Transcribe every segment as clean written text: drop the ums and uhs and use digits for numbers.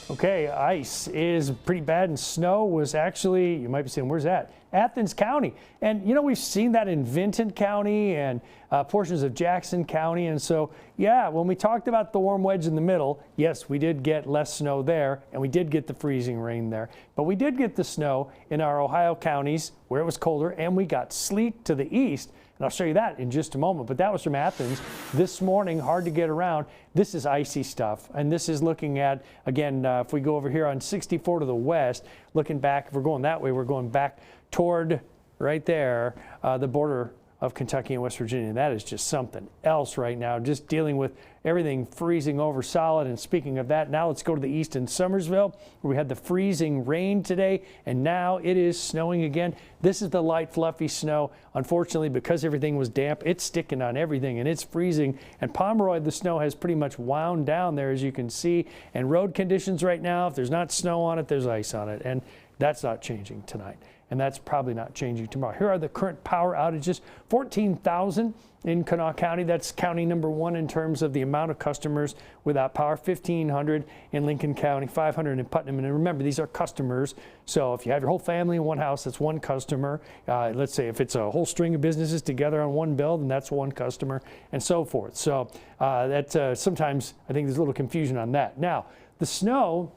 Okay, ice is pretty bad, and snow was actually, you might be saying, where's that? Athens County. And, you know, we've seen that in Vinton County and portions of Jackson County. And so, yeah, when we talked about the warm wedge in the middle, yes, we did get less snow there, and we did get the freezing rain there. But we did get the snow in our Ohio counties where it was colder, and we got sleet to the east. And I'll show you that in just a moment. But that was from Athens this morning. Hard to get around. This is icy stuff. And this is looking at, again, if we go over here on 64 to the west, looking back, if we're going that way, we're going back toward right there, the border of Kentucky and West Virginia. That is just something else right now, just dealing with everything freezing over solid. And speaking of that, now let's go to the east in Summersville, where we had the freezing rain today, and now it is snowing again. This is the light, fluffy snow. Unfortunately, because everything was damp, it's sticking on everything, and it's freezing. And Pomeroy, the snow has pretty much wound down there, as you can see. And road conditions right now, if there's not snow on it, there's ice on it. And that's not changing tonight. And that's probably not changing tomorrow. Here are the current power outages. 14,000 in Kanawha County. That's county number one in terms of the amount of customers without power. 1,500 in Lincoln County, 500 in Putnam. And remember, these are customers. So if you have your whole family in one house, that's one customer. Let's say if it's a whole string of businesses together on one bill, then that's one customer, and so forth. So sometimes I think there's a little confusion on that. Now, the snow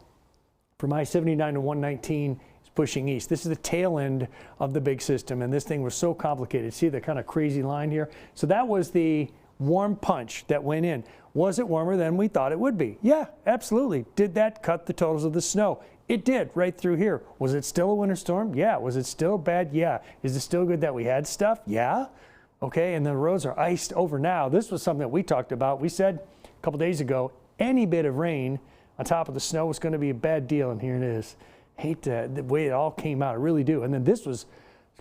from I-79 to 119 pushing east. This is the tail end of the big system, and this thing was so complicated. See the kind of crazy line here? So that was the warm punch that went in. Was it warmer than we thought it would be? Yeah, absolutely. Did that cut the totals of the snow? It did, right through here. Was it still a winter storm? Yeah. Was it still bad? Yeah. Is it still good that we had stuff? Yeah. Okay, and the roads are iced over now. This was something that we talked about. We said a couple days ago, any bit of rain on top of the snow was going to be a bad deal, and here it is. Hate the way it all came out, I really do. And then this was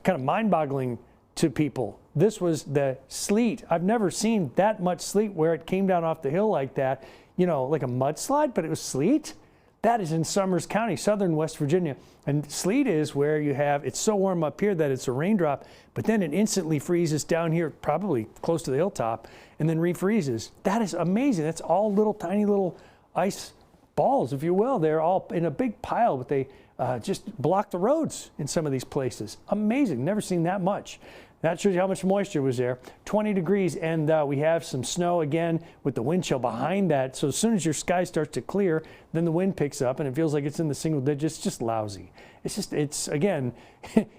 kind of mind-boggling to people. This was the sleet. I've never seen that much sleet where it came down off the hill like that, you know, like a mudslide, but it was sleet. That is in Summers County, southern West Virginia. And sleet is where you have, it's so warm up here that it's a raindrop, but then it instantly freezes down here, probably close to the hilltop, and then refreezes. That is amazing. That's all little, tiny little ice balls, if you will. They're all in a big pile, but they just block the roads in some of these places. Amazing. Never seen that much. That shows you how much moisture was there. 20 degrees, and we have some snow again with the wind chill behind that. So as soon as your sky starts to clear, then the wind picks up and it feels like it's in the single digits. It's just lousy. It's again,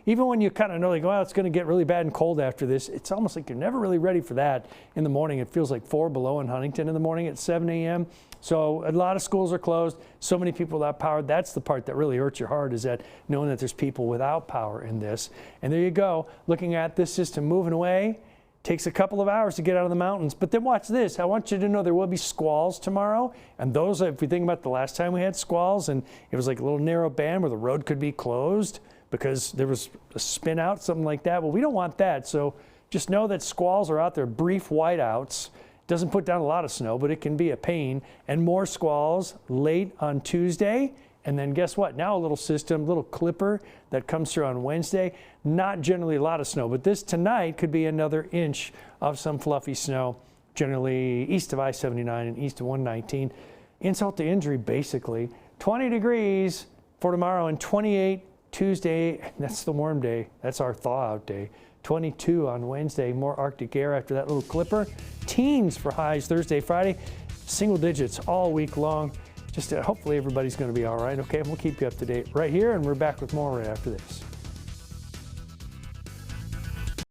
even when you kind of know, like, well, it's going to get really bad and cold after this, it's almost like you're never really ready for that in the morning. It feels like 4 below in Huntington in the morning at 7 a.m. So a lot of schools are closed. So many people without power. That's the part that really hurts your heart, is that knowing that there's people without power in this. And there you go, looking at this system moving away. Takes a couple of hours to get out of the mountains. But then watch this. I want you to know there will be squalls tomorrow. And those, if we think about the last time we had squalls, and it was like a little narrow band where the road could be closed because there was a spin out, something like that. Well, we don't want that. So just know that squalls are out there, brief whiteouts. Doesn't put down a lot of snow, but it can be a pain. And more squalls late on Tuesday. And then guess what? Now a little system, little clipper that comes through on Wednesday. Not generally a lot of snow, but this tonight could be another inch of some fluffy snow, generally east of I-79 and east of 119. Insult to injury, basically. 20 degrees for tomorrow and 28 Tuesday. That's the warm day. That's our thaw-out day. 22 on Wednesday. More Arctic air after that little clipper. Teens for highs Thursday, Friday. Single digits all week long. Just hopefully everybody's going to be all right, okay? We'll keep you up to date right here, and we're back with more right after this.